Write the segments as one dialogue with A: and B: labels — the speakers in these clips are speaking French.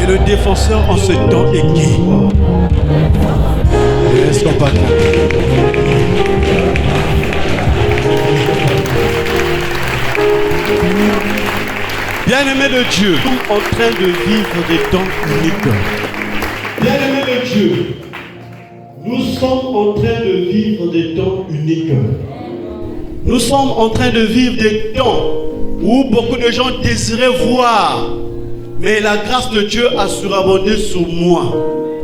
A: Le défenseur en ce temps est qui? Est-ce qu'on parle? Bien-aimés de Dieu, nous sommes en train de vivre des temps uniques. Bien-aimés de Dieu, nous sommes en train de vivre des temps uniques. Nous sommes en train de vivre des temps où beaucoup de gens désiraient voir, mais la grâce de Dieu a surabondé sur moi,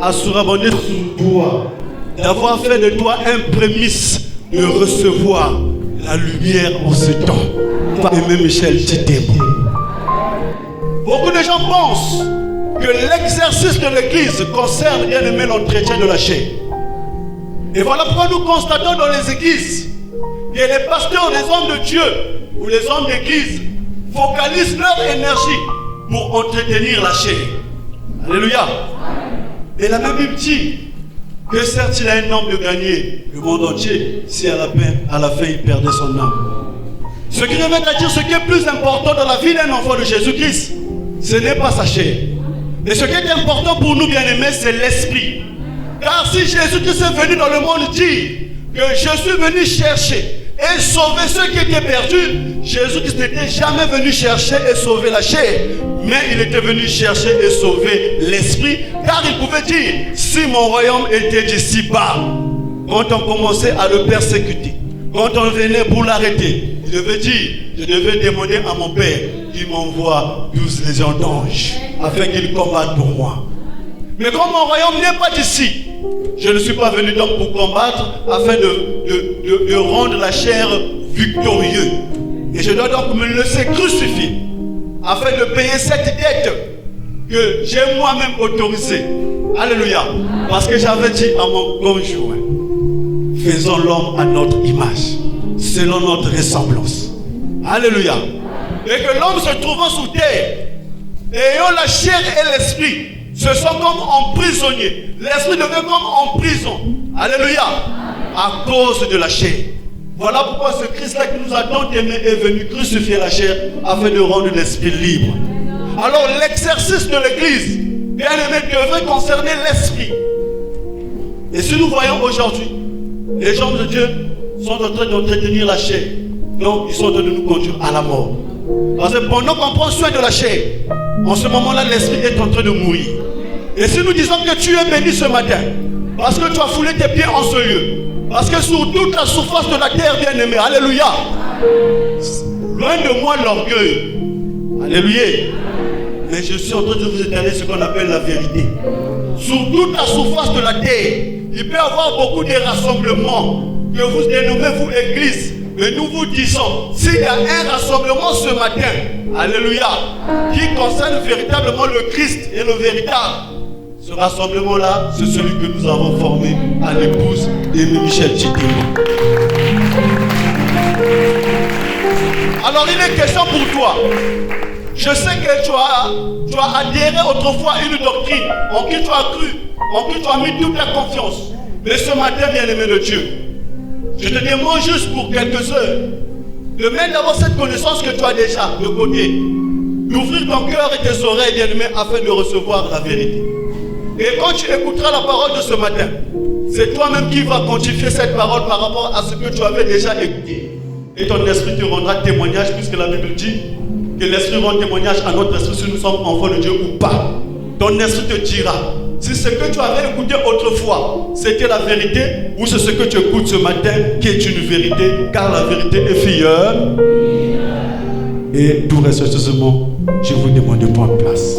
A: a surabondé sur toi, d'avoir fait de toi un prémisse de recevoir la lumière en ce temps. Aimé Michel Titebo. Beaucoup de gens pensent que l'exercice de l'Église concerne bien aimé l'entretien de la chair. Et voilà pourquoi nous constatons dans les églises que les pasteurs, les hommes de Dieu ou les hommes d'église focalisent leur énergie pour entretenir la chair. Alléluia. Et la même Bible dit que certes il a un homme de gagner le monde entier si à la fin il perdait son âme. Ce qui revient à dire ce qui est plus important dans la vie d'un enfant de Jésus-Christ, ce n'est pas sa chair. Mais ce qui est important pour nous bien-aimés, c'est l'esprit. Car si Jésus-Christ est venu dans le monde dire que je suis venu chercher et sauver ceux qui étaient perdus, Jésus-Christ n'était jamais venu chercher et sauver la chair, mais il était venu chercher et sauver l'esprit, car il pouvait dire, si mon royaume était d'ici bas, quand on commençait à le persécuter, quand on venait pour l'arrêter, il devait dire, je devais demander à mon Père qu'il m'envoie 12 légions d'anges, afin qu'ils combattent pour moi. Mais comme mon royaume n'est pas d'ici, je ne suis pas venu donc pour combattre afin de rendre la chair victorieuse. Et je dois donc me laisser crucifier afin de payer cette dette que j'ai moi-même autorisée. Alléluia. Parce que j'avais dit à mon conjoint, faisons l'homme à notre image, selon notre ressemblance. Alléluia. Et que l'homme se trouvant sous terre, ayant la chair et l'esprit, se sont comme emprisonnés. L'esprit devient comme en prison. Alléluia. À cause de la chair. Voilà pourquoi ce Christ-là qui nous a tant aimés est venu crucifier la chair afin de rendre l'esprit libre. Alors l'exercice de l'Église, bien aimé, devrait concerner l'esprit. Et si nous voyons aujourd'hui, les gens de Dieu sont en train d'entretenir la chair. Donc ils sont en train de nous conduire à la mort. Parce que pendant qu'on prend soin de la chair, en ce moment-là, l'esprit est en train de mourir. Et si nous disons que tu es béni ce matin, parce que tu as foulé tes pieds en ce lieu, parce que sur toute la surface de la terre, bien-aimé, alléluia, loin de moi l'orgueil, alléluia, mais je suis en train de vous étaler ce qu'on appelle la vérité. Sur toute la surface de la terre, il peut y avoir beaucoup de rassemblements que vous dénommez vous église. Mais nous vous disons, s'il y a un rassemblement ce matin, alléluia, qui concerne véritablement le Christ et le véritable, ce rassemblement-là, c'est celui que nous avons formé à l'épouse d'Aimé Michel Titebo. Alors il est question pour toi. Je sais que tu as adhéré autrefois à une doctrine en qui tu as cru, en qui tu as mis toute ta confiance. Mais ce matin, bien-aimé de Dieu, je te demande juste pour quelques heures de mettre d'abord cette connaissance que tu as déjà de côté, d'ouvrir ton cœur et tes oreilles, bien-aimé, afin de recevoir la vérité. Et quand tu écouteras la parole de ce matin, c'est toi-même qui vas quantifier cette parole par rapport à ce que tu avais déjà écouté. Et ton esprit te rendra témoignage, puisque la Bible dit que l'esprit rend témoignage à notre esprit si nous sommes enfants de Dieu ou pas. Ton esprit te dira si ce que tu avais écouté autrefois, c'était la vérité, ou c'est ce que tu écoutes ce matin qui est une vérité, car la vérité est filleule. Et tout respectueusement, je vous demande de prendre place.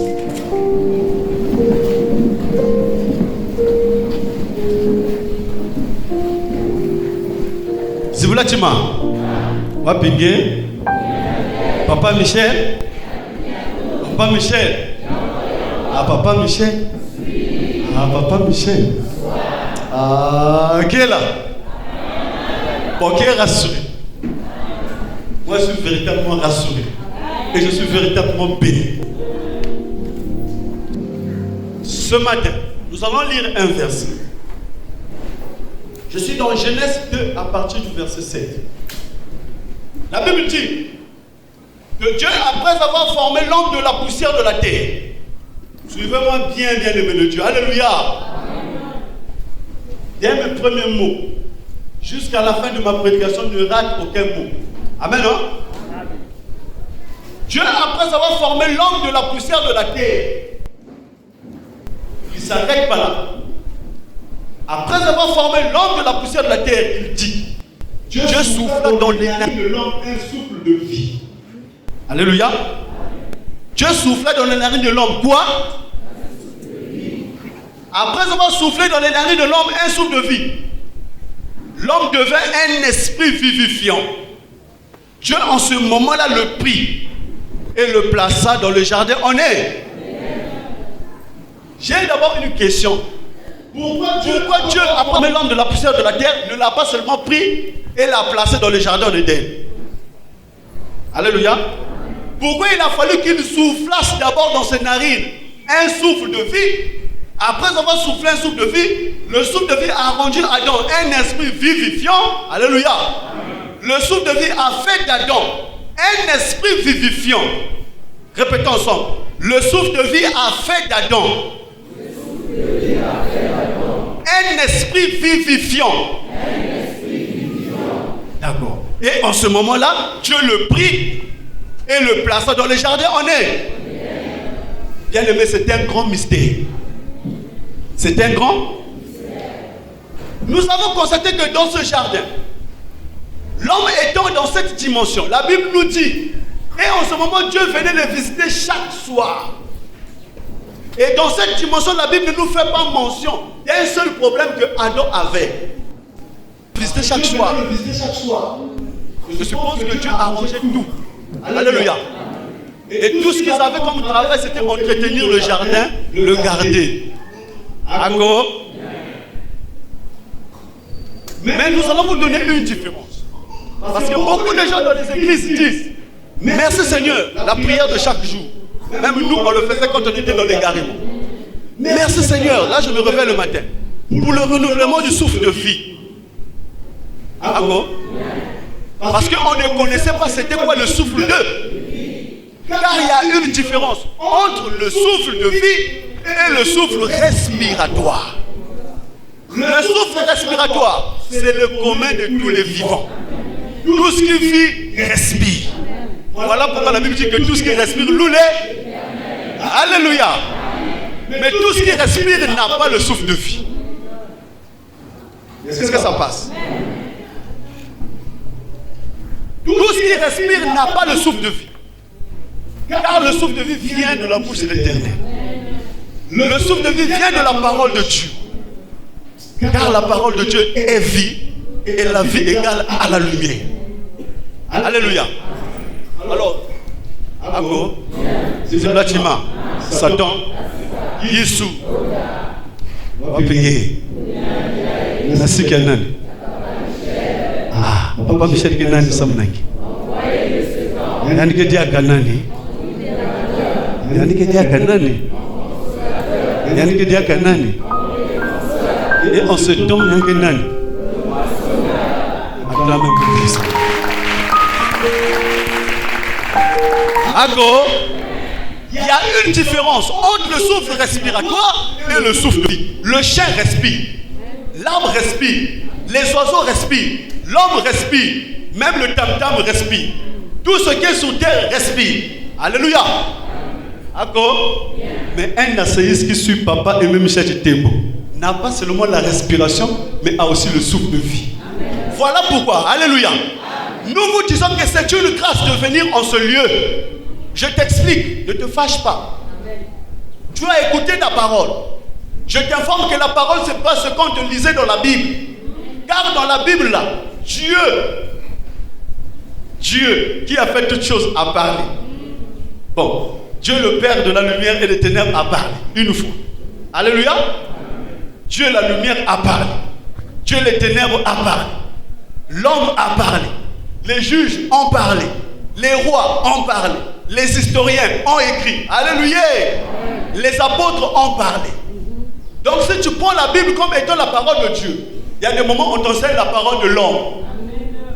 A: Si vous l'avez dit, Wapingé, Papa Michel, Papa Michel, ah Papa Michel, ah Papa Michel, ah qui est là? Bon, qui est rassuré? Moi je suis véritablement rassuré et je suis véritablement béni. Ce matin, nous allons lire un verset. Je suis dans Genèse 2 à partir du verset 7. La Bible dit que Dieu, après avoir formé l'homme de la poussière de la terre, Suivez-moi bien, bien-aimé de Dieu. Alléluia. Dès mes premiers mots, jusqu'à la fin de ma prédication, ne rate aucun mot. Amen, non? Dieu, après avoir formé l'homme de la poussière de la terre, il ne s'arrête pas là. Après avoir formé l'homme de la poussière de la terre, il dit, Dieu souffla dans les narines de l'homme un souffle de vie. Alléluia. Dieu souffla dans les narines de l'homme quoi? Après avoir soufflé dans les narines de l'homme un souffle de vie, l'homme devint un esprit vivifiant. Dieu en ce moment-là le prit et le plaça dans le jardin en air. J'ai d'abord une question. Pourquoi Dieu, après l'homme de la poussière de la terre, ne l'a pas seulement pris et l'a placé dans le jardin d'Éden? Alléluia. Pourquoi il a fallu qu'il soufflasse d'abord dans ses narines un souffle de vie? Après avoir soufflé un souffle de vie, le souffle de vie a rendu Adam un esprit vivifiant. Alléluia. Le souffle de vie a fait d'Adam un esprit vivifiant. Répétons ensemble. Le souffle de vie a fait d'Adam un esprit vivifiant. D'accord. Et en ce moment-là, Dieu le prit et le plaça dans le jardin en air. Bien aimé, c'est un grand mystère. C'est un grand mystère. Nous avons constaté que dans ce jardin, l'homme étant dans cette dimension, la Bible nous dit, et en ce moment, Dieu venait le visiter chaque soir. Et dans cette dimension, la Bible ne nous fait pas mention d'un seul problème que Adam avait. Visiter chaque soir. Je suppose que Dieu a arrangé tout. Alléluia. Et tout ce qu'ils avaient comme travail, c'était entretenir le jardin, le garder. D'accord. Mais nous allons vous donner une différence. Parce que beaucoup de gens dans les églises disent, merci Seigneur, la prière de chaque jour. Même nous, on le faisait quand on était dans les garimons. Merci Seigneur, là je me réveille le matin. Pour le renouvellement du souffle de vie. D'accord. Parce qu'on ne connaissait pas c'était quoi le souffle de. Car il y a une différence entre le souffle de vie et le souffle respiratoire. Le souffle respiratoire, c'est le commun de tous les vivants. Tout ce qui vit respire. Voilà pourquoi la Bible dit que tout ce qui respire loue les. Alléluia. Mais tout ce qui respire n'a pas le souffle de vie. Est-ce que ça passe? Tout ce qui respire n'a pas le souffle de vie. Car le souffle de vie vient de la bouche de l'Éternel. Le souffle de vie vient de la parole de Dieu. Car la parole de Dieu est vie et la vie égale à la lumière. Alléluia. Alors, Ago, Zelatima, Satan, Yésu, va payer. Merci Kenan. Ah, Papa Michel Kenan, Samnaki. Yannick Dia Kanani. Yannick Dia Kanani. Yannick Dia Kanani. Et en ce temps, Yannick Nani. Acclamez pour Christ. Ago, il y a une différence entre le souffle respiratoire et le souffle de vie. Le chien respire, l'arbre respire, les oiseaux respirent, l'homme respire, même le tam-tam respire. Tout ce qui est sous terre respire. Alléluia. Ago, mais un asséiste qui suit Papa et même Michel Tembo n'a pas seulement la respiration, mais a aussi le souffle de vie. Amen. Voilà pourquoi. Alléluia. Amen. Nous vous disons que c'est une grâce de venir en ce lieu. Je t'explique, ne te fâche pas. Amen. Tu as écouté ta parole. Je t'informe que la parole, ce n'est pas ce qu'on te lisait dans la Bible. Car dans la Bible, là, Dieu qui a fait toutes choses a parlé. Bon, Dieu le Père de la lumière et des ténèbres a parlé une fois. Alléluia. Dieu la lumière a parlé. Dieu les ténèbres a parlé. L'homme a parlé. Les juges ont parlé. Les rois ont parlé. Les historiens ont écrit. Alléluia. Les apôtres ont parlé. Donc si tu prends la Bible comme étant la parole de Dieu, il y a des moments où on t'enseigne la parole de l'homme.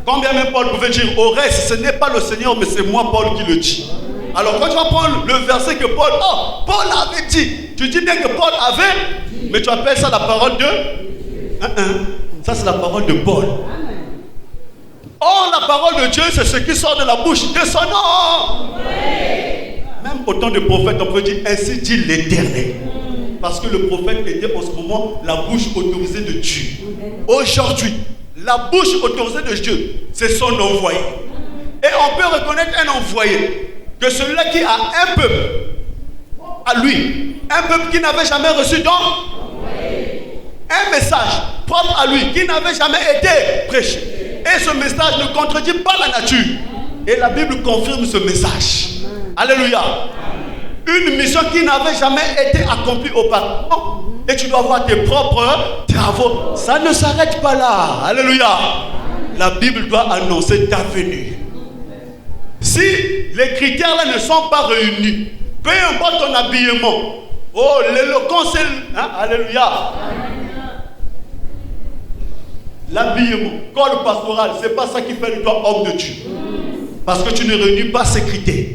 A: Combien même Paul pouvait dire, au reste, ce n'est pas le Seigneur, mais c'est moi Paul qui le dit. Alors quand tu vas prendre le verset que Paul avait dit, tu dis bien que Paul avait, mais tu appelles ça la parole de... Ça c'est la parole de Paul. Or la parole de Dieu c'est ce qui sort de la bouche de son nom. Même autant de prophètes on peut dire ainsi dit l'Éternel. Parce que le prophète était en ce moment la bouche autorisée de Dieu. Aujourd'hui, la bouche autorisée de Dieu, c'est son envoyé. Et on peut reconnaître un envoyé que celui-là qui a un peuple à lui, un peuple qui n'avait jamais reçu un message propre à lui, qui n'avait jamais été prêché. Et ce message ne contredit pas la nature. Et la Bible confirme ce message. Alléluia. Une mission qui n'avait jamais été accomplie auparavant. Et tu dois avoir tes propres travaux. Ça ne s'arrête pas là. Alléluia. La Bible doit annoncer ta venue. Si les critères là ne sont pas réunis, peu importe ton habillement, l'éloquence, alléluia. L'habillement, col pastoral, c'est pas ça qui fait de toi homme de Dieu. Parce que tu ne réunis pas ces critères.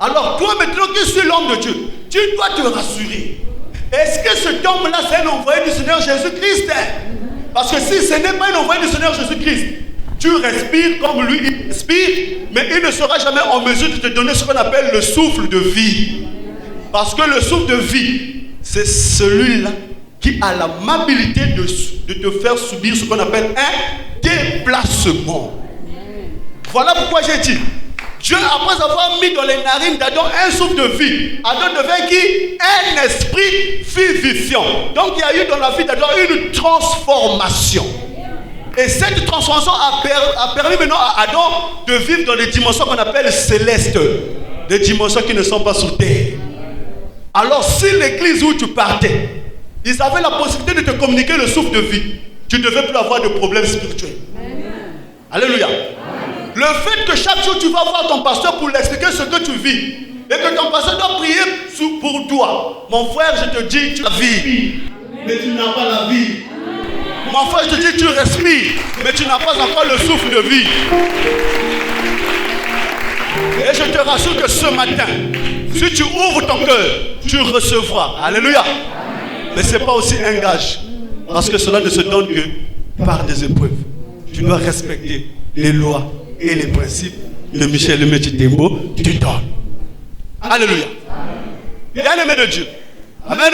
A: Alors toi maintenant que tu es l'homme de Dieu, tu dois te rassurer. Est-ce que cet homme-là c'est un envoyé du Seigneur Jésus-Christ? Parce que si ce n'est pas un envoyé du Seigneur Jésus-Christ, tu respires comme lui il respire, mais il ne sera jamais en mesure de te donner ce qu'on appelle le souffle de vie. Parce que le souffle de vie, c'est celui-là qui a l'amabilité de te faire subir ce qu'on appelle un déplacement. Voilà pourquoi j'ai dit, Dieu, après avoir mis dans les narines d'Adam un souffle de vie, Adam devint qui? Un esprit vivifiant. Donc il y a eu dans la vie d'Adam une transformation. Et cette transformation a permis maintenant à Adam de vivre dans des dimensions qu'on appelle célestes. Des dimensions qui ne sont pas sur terre. Alors si l'église où tu partais, ils avaient la possibilité de te communiquer le souffle de vie, tu ne devais plus avoir de problèmes spirituels. Alléluia. Le fait que chaque jour tu vas voir ton pasteur pour lui expliquer ce que tu vis et que ton pasteur doit prier pour toi, mon frère, je te dis, tu as la vie, mais tu n'as pas la vie. Mon frère, je te dis, tu respires, mais tu n'as pas encore le souffle de vie. Et je te rassure que ce matin, si tu ouvres ton cœur, tu recevras. Alléluia. Mais ce n'est pas aussi un gage, parce que cela ne se donne que par des épreuves. Tu dois respecter les lois et les principes de Michel Métitembo, tu donnes. Alléluia. Bien-aimé de Dieu. Amen.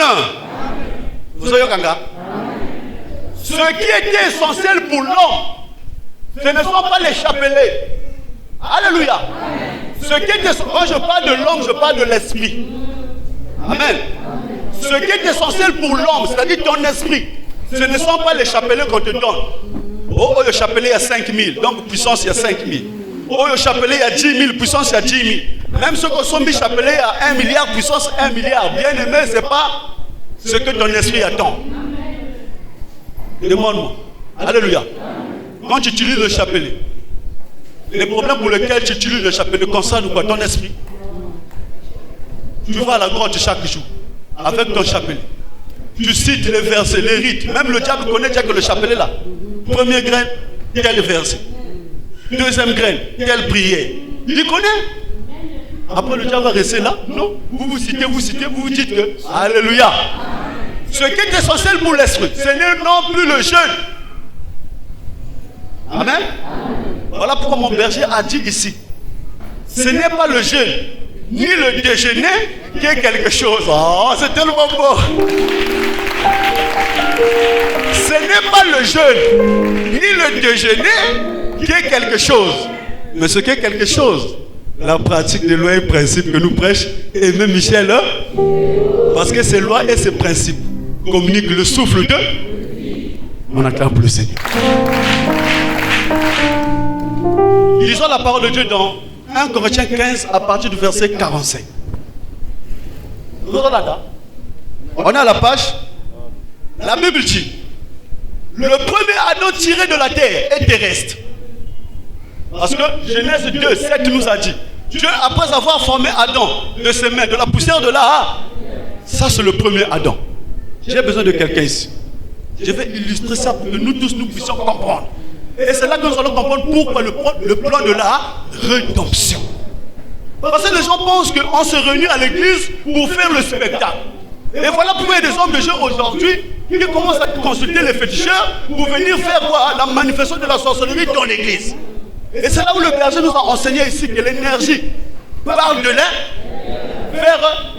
A: Vous voyez Kanga. Ce qui était essentiel pour l'homme, ce ne sont pas les chapelets. Alléluia. Ce qui est essentiel, quand je parle de l'homme, je parle de l'esprit. Amen. Ce qui est essentiel pour l'homme, c'est-à-dire ton esprit, ce ne sont pas les chapelets qu'on te donne. Le chapelet il y a 5000, donc puissance il y a 5000. Le chapelet il y a 10 000, puissance il y a 10 000. Même ceux qui sont mis chapelets à 1 milliard, puissance 1 milliard. Bien aimé, ce n'est pas ce que ton esprit attend. Demande-moi. Alléluia. Quand tu utilises le chapelet, les problèmes pour lesquels tu utilises le chapelet concernent quoi? Ton esprit. Tu vas à la grotte chaque jour avec ton chapelet. Tu cites les versets, les rites. Même le diable connaît déjà que le chapelet là. Première graine, tel verset. Deuxième graine, telle prière. Il connaît. Après le diable va rester là. Non. Vous citez, vous dites que alléluia. Ce qui est essentiel pour l'esprit, ce n'est non plus le jeûne. Amen. Voilà pourquoi mon berger a dit ici, ce n'est pas le jeûne, ni le déjeuner qui est quelque chose. Oh, c'est tellement beau. Ce n'est pas le jeûne, ni le déjeuner qui est quelque chose. Mais ce qui est quelque chose, la pratique des lois et principes que nous prêchons, et même Michel, parce que ces lois et ces principes communiquent le souffle de... On acclame pour le Seigneur. Lisons la parole de Dieu dans 1 Corinthiens 15 à partir du verset 45. On est à la page. La Bible dit, le premier Adam tiré de la terre est terrestre. Parce que Genèse 2, 7 nous a dit, Dieu après avoir formé Adam de ses mains, de la poussière de la... Ça c'est le premier Adam. J'ai besoin de quelqu'un ici. Je vais illustrer ça pour que nous tous nous puissions comprendre. Et c'est là que nous allons comprendre pourquoi le plan de la rédemption. Parce que les gens pensent qu'on se réunit à l'église pour faire le spectacle. Et voilà pourquoi il y a des hommes de Dieu aujourd'hui qui commencent à consulter les féticheurs pour venir faire quoi? La manifestation de la sorcellerie dans l'église. Et c'est là où le berger nous a enseigné ici que l'énergie parle de l'air, faire.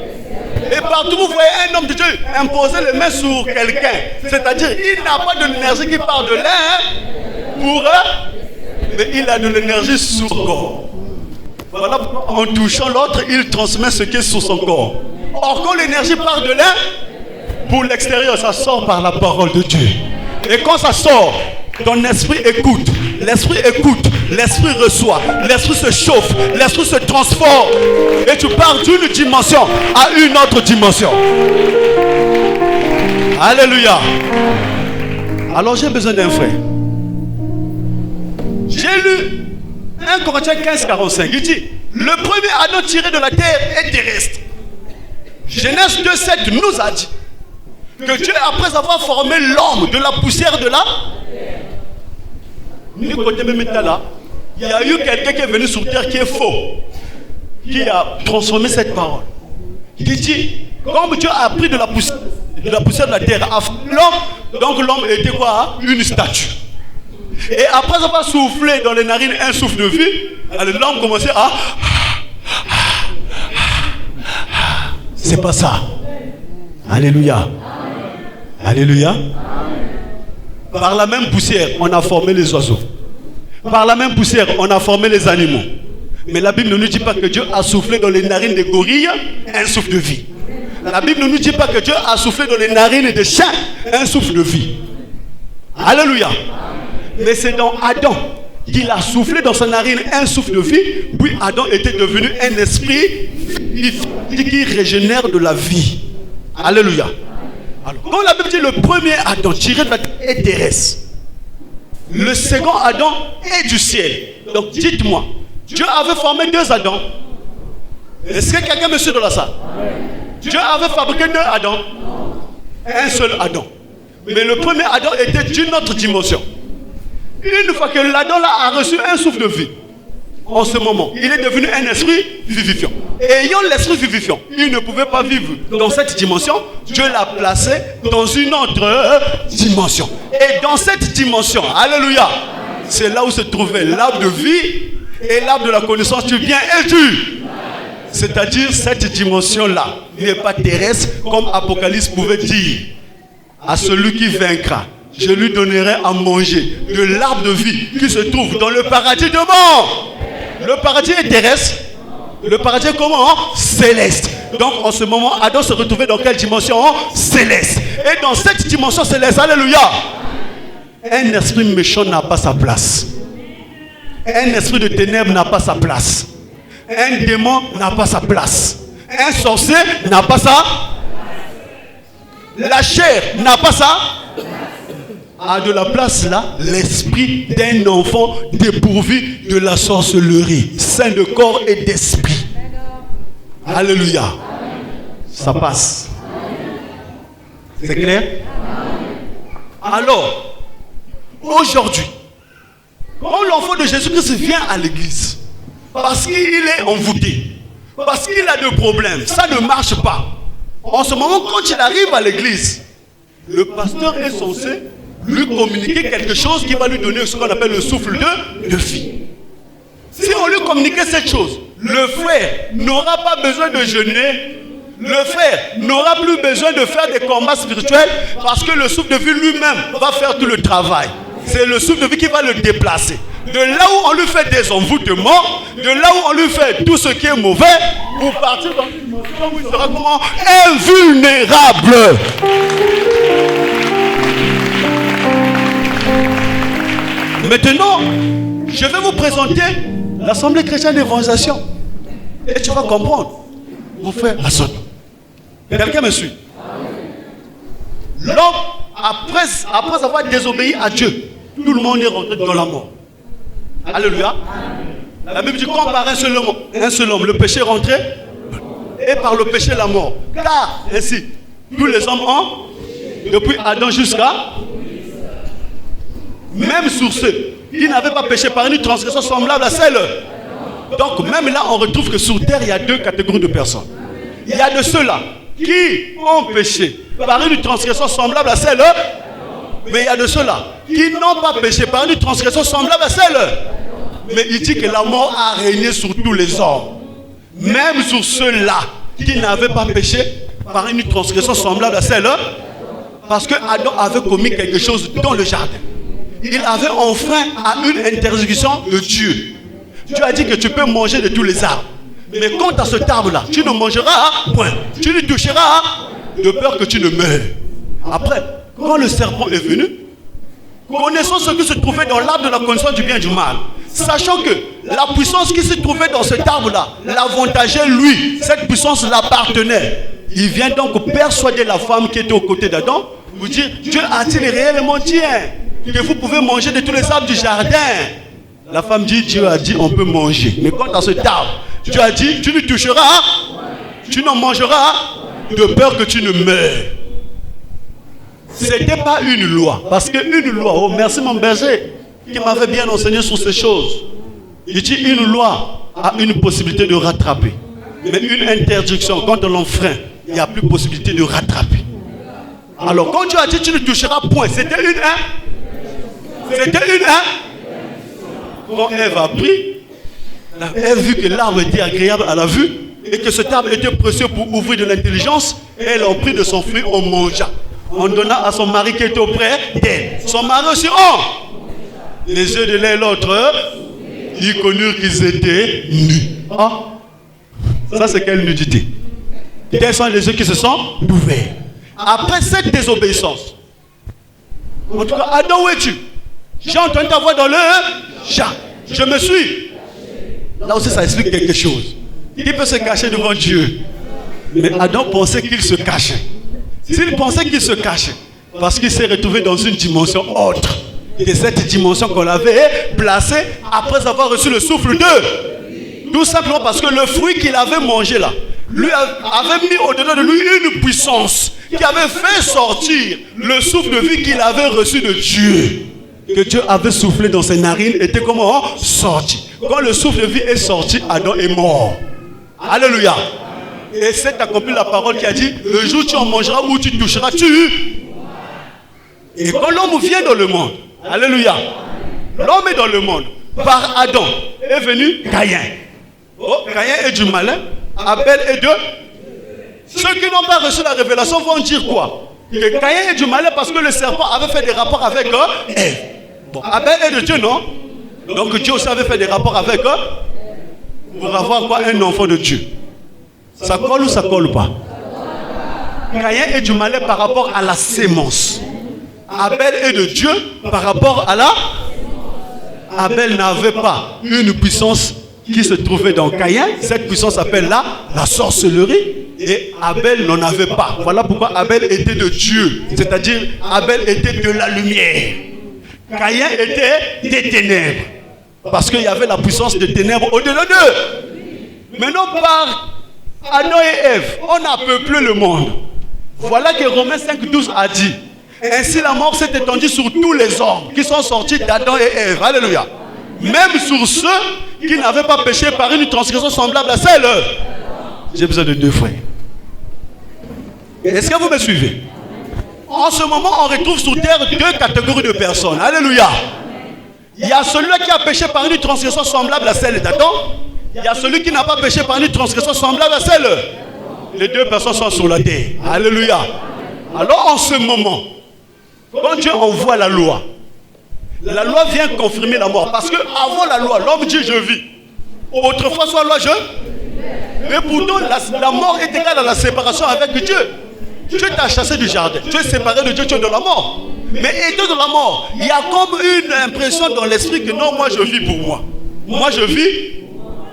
A: Et partout vous voyez un homme de Dieu imposer les mains sur quelqu'un. C'est-à-dire il n'a pas de l'énergie qui part de l'air pour mais il a de l'énergie sur son corps. Voilà pourquoi en touchant l'autre, il transmet ce qui est sur son corps. Or quand l'énergie part de l'air, pour l'extérieur, ça sort par la parole de Dieu. Et quand ça sort, ton esprit écoute, l'esprit reçoit, l'esprit se chauffe, l'esprit se transforme. Et tu pars d'une dimension à une autre dimension. Alléluia. Alors j'ai besoin d'un frère. J'ai lu 1 Corinthiens 15:45. Il dit, le premier Adam tiré de la terre est terrestre. Genèse 2:7 nous a dit que Dieu, après avoir formé l'homme de la poussière de la il y a eu quelqu'un qui est venu sur terre qui est faux, qui a transformé cette parole. Il dit, comme Dieu a pris de la poussière de la terre, l'homme, donc l'homme était quoi? Une statue. Et après avoir soufflé dans les narines un souffle de vie, l'homme commençait à... C'est pas ça. Alléluia. Alléluia. Par la même poussière, on a formé les oiseaux. Par la même poussière, on a formé les animaux. Mais la Bible ne nous dit pas que Dieu a soufflé dans les narines des gorilles un souffle de vie. La Bible ne nous dit pas que Dieu a soufflé dans les narines des chiens un souffle de vie. Alléluia. Mais c'est dans Adam qu'il a soufflé dans sa narine un souffle de vie. Puis Adam était devenu un esprit qui régénère de la vie. Alléluia. Alors, quand la Bible dit le premier Adam tiré de la terre est terrestre, le second Adam est du ciel. Donc dites-moi, Dieu avait formé deux Adams. Est-ce que quelqu'un me suit dans la salle? Dieu avait fabriqué deux Adams. Un seul Adam. Mais le premier Adam était d'une autre dimension. Une fois que l'Adam là a reçu un souffle de vie, en ce moment, il est devenu un esprit vivifiant. Et ayant l'esprit vivifiant, il ne pouvait pas vivre dans cette dimension. Dieu l'a placé dans une autre dimension. Et dans cette dimension, alléluia, c'est là où se trouvait l'arbre de vie et l'arbre de la connaissance du bien et du. C'est-à-dire cette dimension-là n'est pas terrestre comme Apocalypse pouvait dire. À celui qui vaincra, je lui donnerai à manger de l'arbre de vie qui se trouve dans le paradis de mort. Le paradis est terrestre. Le paradis est comment? Céleste. Donc en ce moment, Adam se retrouvait dans quelle dimension? Céleste. Et dans cette dimension céleste, alléluia, un esprit méchant n'a pas sa place. Un esprit de ténèbres n'a pas sa place. Un démon n'a pas sa place. Un sorcier n'a pas sa... La chair n'a pas ça. A de la place là l'esprit d'un enfant dépourvu de la sorcellerie, saint de corps et d'esprit. Alléluia. Ça passe. C'est clair? Alors, aujourd'hui, quand l'enfant de Jésus-Christ vient à l'église, parce qu'il est envoûté, parce qu'il a des problèmes, ça ne marche pas. En ce moment, quand il arrive à l'église, le pasteur est censé lui communiquer quelque chose qui va lui donner ce qu'on appelle le souffle de vie. Si on lui communiquait cette chose, le frère n'aura pas besoin de jeûner, le frère n'aura plus besoin de faire des combats spirituels parce que le souffle de vie lui-même va faire tout le travail. C'est le souffle de vie qui va le déplacer. De là où on lui fait des envoûtements, de là où on lui fait tout ce qui est mauvais, pour partir dans une dimension où il sera comment? Invulnérable. Maintenant, je vais vous présenter l'Assemblée chrétienne d'évangélisation. Et tu vas comprendre. Mon frère Hassan. Quelqu'un me suit? L'homme, après avoir désobéi à Dieu, tout le monde est rentré dans la mort. Alléluia. La Bible dit qu'on par un seul homme, le péché est rentré, et par le péché la mort. Car ainsi, tous les hommes ont, depuis Adam jusqu'à, même sur ceux qui n'avaient pas péché par une transgression semblable à celle. Donc même là, on retrouve que sur terre, il y a deux catégories de personnes. Il y a de ceux-là qui ont péché par une transgression semblable à celle. Mais il y a de ceux-là qui n'ont pas péché par une transgression semblable à celle. Mais il dit que la mort a régné sur tous les hommes. Même sur ceux-là qui n'avaient pas péché par une transgression semblable à celle. Parce que Adam avait commis quelque chose dans le jardin. Il avait enfreint à une interdiction de Dieu. Dieu a dit que tu peux manger de tous les arbres. Mais quant à cet arbre-là, tu ne mangeras point. Tu ne toucheras de peur que tu ne meurs. Après, quand le serpent est venu, connaissant ce qui se trouvait dans l'arbre de la connaissance du bien et du mal, sachant que la puissance qui se trouvait dans cet arbre-là l'avantageait lui, cette puissance l'appartenait. Il vient donc persuader la femme qui était aux côtés d'Adam, vous dire, Dieu a-t-il réellement dit que vous pouvez manger de tous les arbres du jardin? La femme dit, Dieu a dit on peut manger. Mais quant à cet arbre, Dieu a dit, tu ne toucheras, tu n'en mangeras, de peur que tu ne meurs. Ce n'était pas une loi. Parce qu'une loi, oh merci mon berger, qui m'avait bien enseigné sur ces choses. Il dit, une loi a une possibilité de rattraper. Mais une interdiction, quand on l'enfreint, il n'y a plus possibilité de rattraper. Alors quand Dieu a dit, tu ne toucheras point, c'était une Quand Ève a pris, elle a vu que l'arbre était agréable à la vue et que cet arbre était précieux pour ouvrir de l'intelligence. Elle en prit de son fruit, on mangea. On donna à son mari qui était auprès d'elle. Son mari aussi, les yeux de l'un et l'autre, ils connurent qu'ils étaient nus. Ça c'est quelle nudité? Quels sont les yeux qui se sont ouverts? Après cette désobéissance, en tout cas, Adam, où es-tu? J'ai entendu ta voix dans le chat. Je me suis. Là aussi, ça explique quelque chose. Il peut se cacher devant Dieu. Mais Adam pensait qu'il se cachait. S'il pensait qu'il se cachait, parce qu'il s'est retrouvé dans une dimension autre que cette dimension qu'on avait placée après avoir reçu le souffle de. Tout simplement parce que le fruit qu'il avait mangé là, lui avait mis au-dedans de lui une puissance qui avait fait sortir le souffle de vie qu'il avait reçu de Dieu. Que Dieu avait soufflé dans ses narines était comment? Sorti. Quand le souffle de vie est sorti, Adam est mort. Alléluia. Et c'est accompli la parole qui a dit, le jour où tu en mangeras ou tu toucheras, tu. Et quand l'homme vient dans le monde, alléluia, l'homme est dans le monde, par Adam est venu Caïn. Caïn est du malin, Abel est de. Ceux qui n'ont pas reçu la révélation vont dire quoi? Que Caïn est du malin parce que le serpent avait fait des rapports avec Ève. Bon, Abel est de Dieu, non? Donc Dieu aussi avait fait des rapports avec pour avoir quoi? Un enfant de Dieu. Ça colle ou ça colle pas? Caïn est du malin par rapport à la sémence. Abel est de Dieu par rapport à la. Abel n'avait pas une puissance qui se trouvait dans Caïn. Cette puissance s'appelle la sorcellerie. Et Abel n'en avait pas. Voilà pourquoi Abel était de Dieu. C'est-à-dire Abel était de la lumière. Caïn était des ténèbres. Parce qu'il y avait la puissance des ténèbres au-delà d'eux. Maintenant par Adam et Ève, on a peuplé le monde. Voilà que Romains 5,12 a dit. Ainsi la mort s'est étendue sur tous les hommes qui sont sortis d'Adam et Ève. Alléluia. Même sur ceux qui n'avaient pas péché par une transgression semblable à celle. J'ai besoin de deux frères. Est-ce que vous me suivez? En ce moment, on retrouve sur terre deux catégories de personnes. Alléluia. Il y a celui-là qui a péché par une transgression semblable à celle d'Adam. Il y a celui qui n'a pas péché par une transgression semblable à celle. Les deux personnes sont sur la terre. Alléluia. Alors en ce moment, quand Dieu envoie la loi vient confirmer la mort. Parce que avant la loi, l'homme dit je vis. Autrefois, soit loi, je. Mais pourtant, la mort est égale à la séparation avec Dieu. Dieu t'a chassé du jardin. Tu es séparé de Dieu, tu es dans la mort. Mais étant dans la mort, il y a comme une impression dans l'esprit que non, moi je vis pour moi. Moi je vis.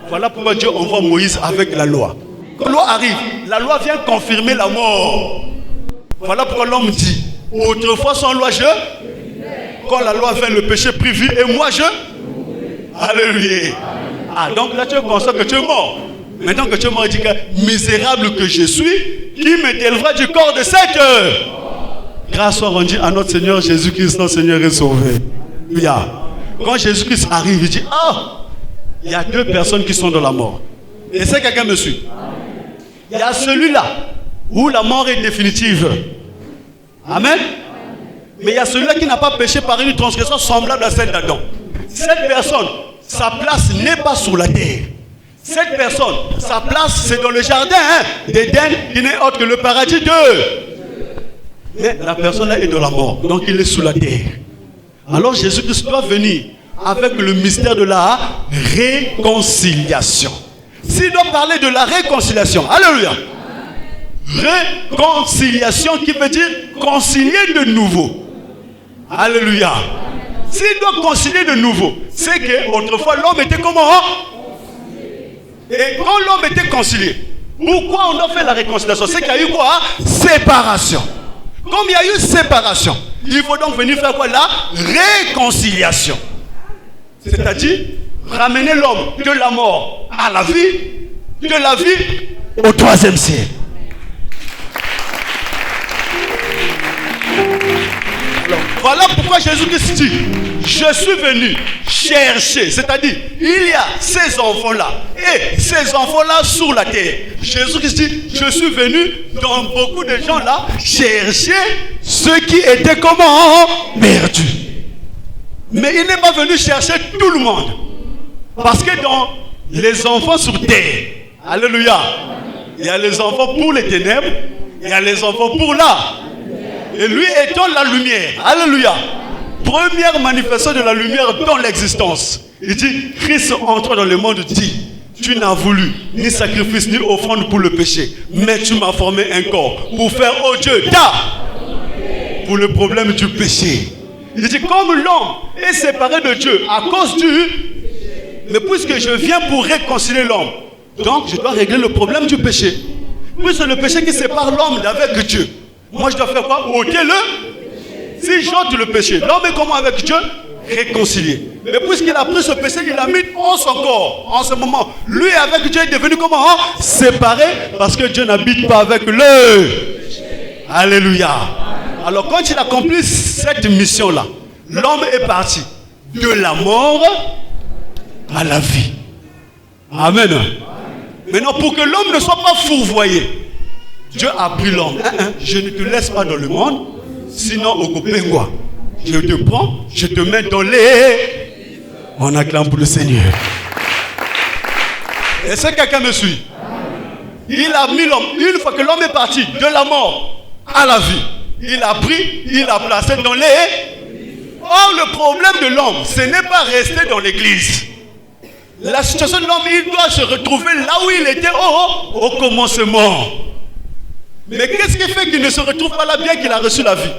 A: Voilà pourquoi Dieu envoie Moïse avec la loi. Quand la loi arrive, la loi vient confirmer la mort. Voilà pourquoi l'homme dit, autrefois sans loi je. Quand la loi vient, le péché prit vie et moi je. Alléluia. Donc là tu es conscient que tu es mort. Maintenant que tu es mort, il dit que misérable que je suis, qui me délivra du corps de cette grâce soit rendue à notre Seigneur Jésus-Christ, notre Seigneur est sauvé. Quand Jésus-Christ arrive, il dit, il y a deux personnes qui sont dans la mort. Et c'est quelqu'un me suit. Il y a celui-là où la mort est définitive. Amen. Mais il y a celui-là qui n'a pas péché par une transgression semblable à celle d'Adam. Cette personne, sa place n'est pas sur la terre. Cette personne, sa place, c'est dans le jardin d'Éden, qui n'est autre que le paradis de. Mais la personne là est dans la mort, donc il est sous la terre. Alors Jésus-Christ doit venir avec le mystère de la réconciliation. S'il doit parler de la réconciliation, alléluia. Réconciliation qui veut dire concilier de nouveau. Alléluia. S'il doit concilier de nouveau, c'est qu'autrefois l'homme était comment? Et quand l'homme était concilié, pourquoi on doit faire la réconciliation? C'est qu'il y a eu quoi? Séparation. Comme il y a eu séparation, il faut donc venir faire quoi? La réconciliation. C'est-à-dire ramener l'homme de la mort à la vie, de la vie au troisième ciel. Alors, voilà pourquoi Jésus-Christ dit, je suis venu chercher, c'est-à-dire il y a ces enfants-là et ces enfants-là sur la terre. Jésus-Christ dit, je suis venu dans beaucoup de gens là chercher ceux qui étaient comment? Perdus. Mais il n'est pas venu chercher tout le monde. Parce que dans les enfants sur terre, alléluia, il y a les enfants pour les ténèbres, il y a les enfants pour là. Et lui étant la lumière, alléluia, première manifestation de la lumière dans l'existence. Il dit, Christ entre dans le monde, dit, tu n'as voulu ni sacrifice ni offrande pour le péché, mais tu m'as formé un corps pour faire, oh Dieu, pour le problème du péché. Il dit, comme l'homme est séparé de Dieu à cause du... Mais puisque je viens pour réconcilier l'homme, donc je dois régler le problème du péché. Puisque c'est le péché qui sépare l'homme d'avec Dieu. Moi je dois faire quoi? Ôter le... Si j'ôte le péché, l'homme est comment avec Dieu? Réconcilié. Mais puisqu'il a pris ce péché, il l'a mis en son corps. En ce moment, lui avec Dieu est devenu comment? Séparé, parce que Dieu n'habite pas avec le... Alléluia. Alors quand il accomplit cette mission-là, l'homme est parti de la mort à la vie. Amen. Maintenant, pour que l'homme ne soit pas fourvoyé, Dieu a pris l'homme. Je ne te laisse pas dans le monde, sinon au Kopengwa. Je te prends, je te mets dans les... On acclame pour le Seigneur. Est-ce que quelqu'un me suit? Il a mis l'homme, une fois que l'homme est parti de la mort à la vie, il a pris, il a placé dans les... Or, le problème de l'homme, ce n'est pas rester dans l'église. La situation de l'homme, il doit se retrouver là où il était au commencement. Mais qu'est-ce qui fait qu'il ne se retrouve pas là bien qu'il a reçu la vie?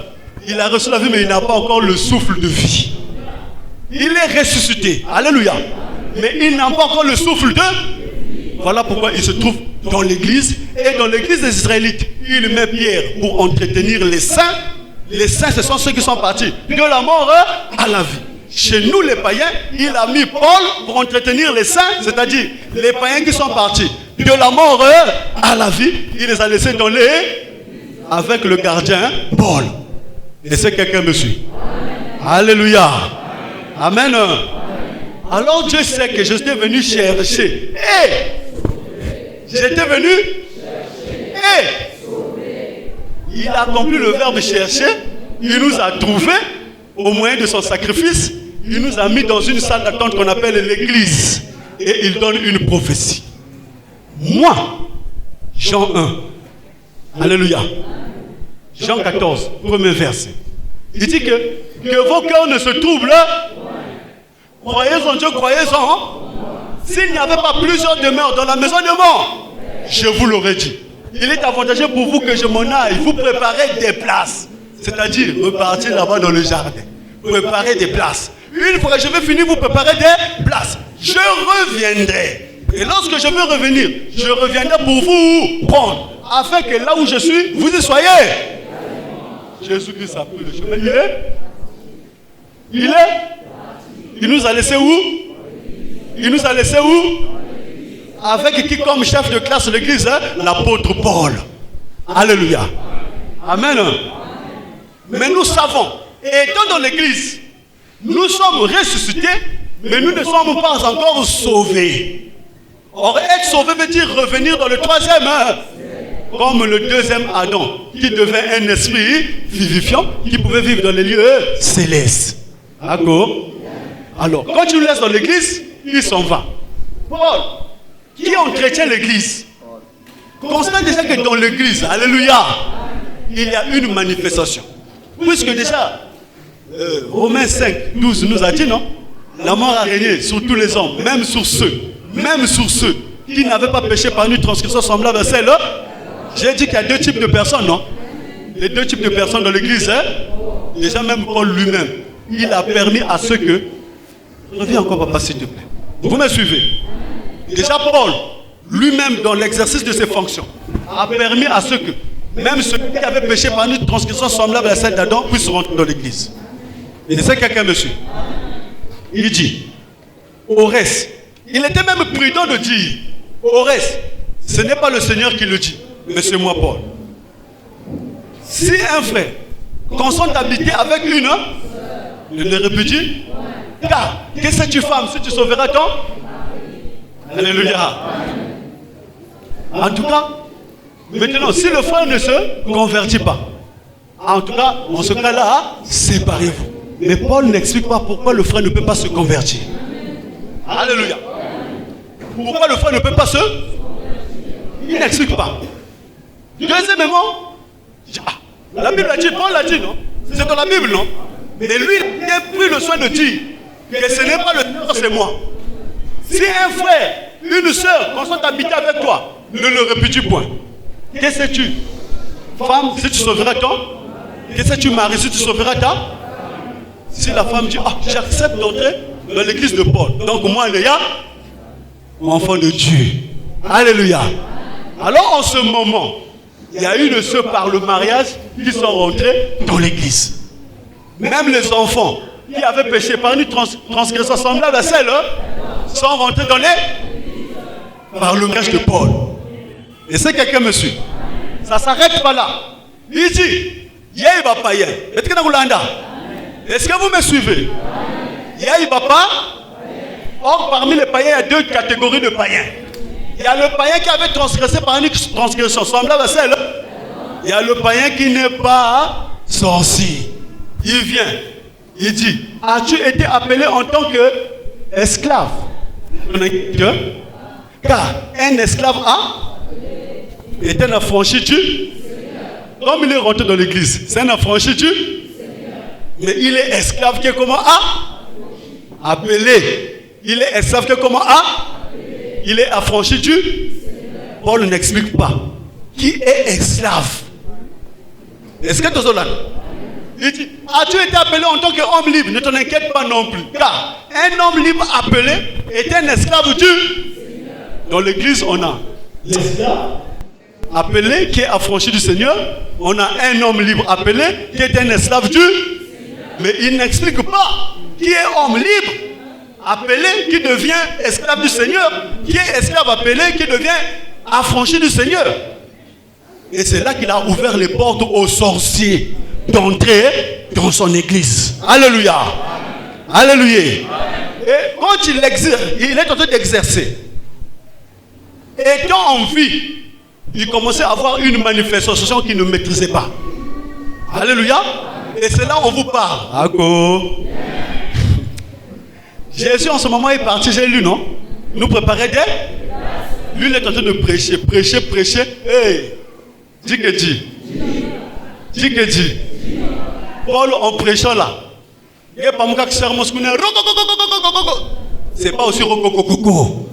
A: Il a reçu la vie, mais il n'a pas encore le souffle de vie. Il est ressuscité. Alléluia. Mais il n'a pas encore le souffle de... Voilà pourquoi il se trouve dans l'église. Et dans l'église des Israélites, il met Pierre pour entretenir les saints. Les saints, ce sont ceux qui sont partis de la mort à la vie. Chez nous, les païens, il a mis Paul pour entretenir les saints, c'est-à-dire les païens qui sont partis de la mort à la vie. Il les a laissés dans les... avec le gardien Paul. Et c'est quelqu'un me suit. Alléluia. Amen. Alors Dieu sait que je suis venu chercher. J'étais venu. Il a accompli le verbe chercher. Il nous a trouvés au moyen de son sacrifice. Il nous a mis dans une salle d'attente qu'on appelle l'église. Et il donne une prophétie. Moi, Jean 1. Alléluia. Jean 14, premier verset. Il dit que vos cœurs ne se troublent. Croyez en Dieu, croyez en. S'il n'y avait pas plusieurs demeures dans la maison de mort, je vous l'aurais dit. Il est avantageux pour vous que je m'en aille. Vous préparez des places. C'est-à-dire repartir là-bas dans le jardin. Préparer des places. Une fois que je vais finir, vous préparer des places. Je reviendrai. Et lorsque je vais revenir, je reviendrai pour vous prendre. Afin que là où je suis, vous y soyez. Jésus-Christ a pris le chemin. Il nous a laissé où? Il nous a laissé où? Avec qui comme chef de classe de l'église? L'apôtre Paul. Alléluia. Amen. Mais nous savons, étant dans l'église, nous sommes ressuscités Mais nous ne sommes pas encore sauvés. Or, être sauvé veut dire revenir dans le troisième. Comme le deuxième Adam, qui devait un esprit vivifiant, qui pouvait vivre dans les lieux célestes. D'accord? Alors, quand tu nous laisses dans l'église, il s'en va. Paul, qui entretient l'église, constate déjà que dans l'église, alléluia, il y a une manifestation. Puisque déjà, Romains 5, 12 nous a dit, non? La mort a régné sur tous les hommes, même sur ceux qui n'avaient pas péché par une transgression semblable à celle-là. J'ai dit qu'il y a deux types de personnes, non? Les deux types de personnes dans l'église, hein? Déjà même Paul lui-même, il a permis à ceux que... Reviens encore papa s'il te plaît. Vous me suivez? Déjà Paul, lui-même dans l'exercice de ses fonctions, a permis à ceux que, même ceux qui avaient péché par une transgression semblable à celle d'Adam, puissent rentrer dans l'église. Et c'est quelqu'un me suit. Il dit, au reste, il était même prudent de dire, au reste, ce n'est pas le Seigneur qui le dit, mais c'est moi Paul. Si un frère consent d'habiter avec une, ne le répudie, car qu'est-ce que tu femme si tu sauveras ton? Alléluia. En tout cas, maintenant, si le frère ne se convertit pas, en tout cas, dans ce cas-là, séparez-vous. Mais Paul n'explique pas pourquoi le frère ne peut pas se convertir. Alléluia. Pourquoi le frère ne peut pas se... Il n'explique pas. Deuxièmement, la Bible a dit, Paul l'a dit, non? C'est dans la Bible, non? Mais lui, il a pris le soin de dire que ce n'est pas le Seigneur, c'est moi. Si un frère, une soeur consent d'habiter avec toi, ne le répudie point. Qu'est-ce que tu? Femme, si tu sauveras ton? Qu'est-ce que tu maries si tu sauveras ta? Si la femme dit, j'accepte d'entrer dans l'église de Paul. Donc moi, Léa, enfant de Dieu. Alléluia. Alors en ce moment, il y a eu de ceux par le mariage qui sont rentrés dans l'église. Même les enfants qui avaient péché par une transgression semblable à celle, sont rentrés dans les... par le mariage de Paul. Et c'est quelqu'un me suit. Ça ne s'arrête pas là. Il dit, Yaïba païen. Est-ce que vous me suivez? Yaïba pas. Or, parmi les païens, il y a deux catégories de païens. Il y a le païen qui avait transgressé par une transgression semblable à celle. Il y a le païen qui n'est pas sorcier. Il vient, il dit, as-tu été appelé en tant qu'esclave? Car un esclave est un affranchi du... Comme il est rentré dans l'église, c'est un affranchi du... Mais il est esclave qui est comment appelé. Il est esclave qui est comment il est affranchi du... Paul n'explique pas. Qui est esclave? Est-ce que tu es là? Il dit, as-tu été appelé en tant qu'homme libre? Ne t'en inquiète pas non plus. Car un homme libre appelé est un esclave du... Dans l'église, on a l'esclave appelé qui est affranchi du Seigneur. On a un homme libre appelé qui est un esclave du... Mais il n'explique pas qui est homme libre appelé qui devient esclave du Seigneur, qui est esclave appelé qui devient affranchi du Seigneur. Et c'est là qu'il a ouvert les portes aux sorciers d'entrer dans son église. Alléluia. Alléluia. Et quand il exerce, il est en train d'exercer. Étant en vie, il commençait à avoir une manifestation qu'il ne maîtrisait pas. Alléluia. Et c'est là où on vous parle. D'accord. Jésus en ce moment est parti, j'ai lu, non? Nous préparer des... Lui il est en train de prêcher, prêcher. Hey, dis que dis. Dis que dis. Paul en prêchant là. C'est pas aussi rococococo.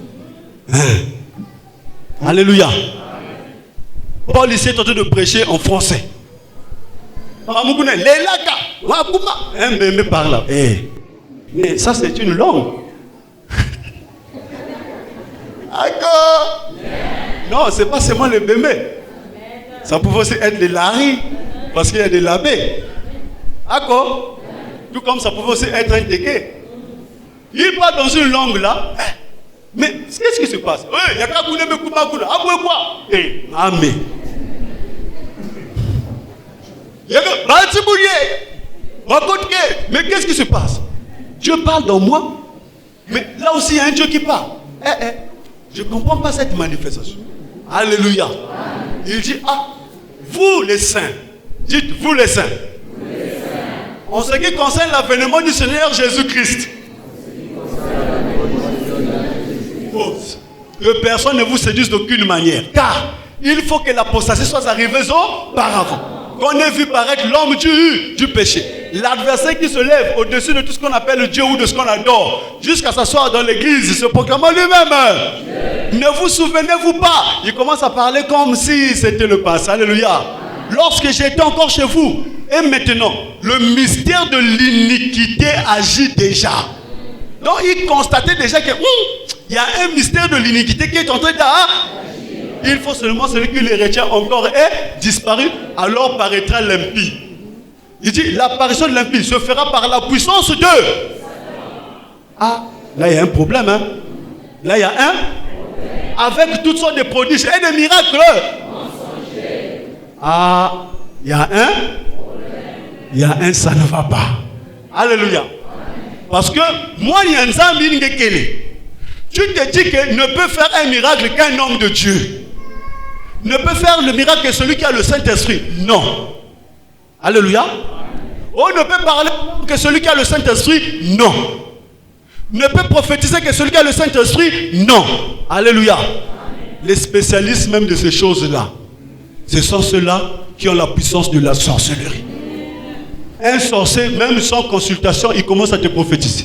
A: Alléluia. Paul ici est en train de prêcher en français. Par là. Mais ça c'est une langue. Non, c'est pas seulement les bébés. Ça pouvait aussi être les laris. Parce qu'il y a des labés. D'accord. Tout comme ça pouvait aussi être un téké. Il parle dans une langue là. Mais qu'est-ce qui se passe? Il y a qu'à couler me couper couler. Ah quoi? Amen. Mais qu'est-ce qui se passe? Dieu parle dans moi. Mais là aussi, il y a un Dieu qui parle. Je ne comprends pas cette manifestation. Alléluia. Il dit, vous les saints. Dites, vous les saints. En ce qui concerne l'avènement du Seigneur Jésus-Christ. Que personne ne vous séduise d'aucune manière. Car il faut que l'apostasie soit arrivée auparavant. Qu'on ait vu paraître l'homme du péché. L'adversaire qui se lève au-dessus de tout ce qu'on appelle Dieu ou de ce qu'on adore. Jusqu'à s'asseoir dans l'église, se proclamant lui-même. Ne vous souvenez-vous pas? Il commence à parler comme si c'était le passé. Alléluia. Lorsque j'étais encore chez vous. Et maintenant, le mystère de l'iniquité agit déjà. Donc il constatait déjà que il y a un mystère de l'iniquité qui est en train d'agir. Il faut seulement celui qui les retient encore est disparu, alors paraîtra l'impie. Il dit, l'apparition de l'impie se fera par la puissance de... Là il y a un problème. Là il y a avec toutes sortes de prodiges et de miracles. Il y a un, ça ne va pas. Alléluia. Parce que moi, il y a un Zambi Ngekele. Tu te dis que ne peut faire un miracle qu'un homme de Dieu. Ne peut faire le miracle que celui qui a le Saint-Esprit. Non. Alléluia. Ne peut parler que celui qui a le Saint-Esprit. Non. Ne peut prophétiser que celui qui a le Saint-Esprit. Non. Alléluia. Les spécialistes même de ces choses-là, ce sont ceux-là qui ont la puissance de la sorcellerie. Un sorcier, même sans consultation, il commence à te prophétiser.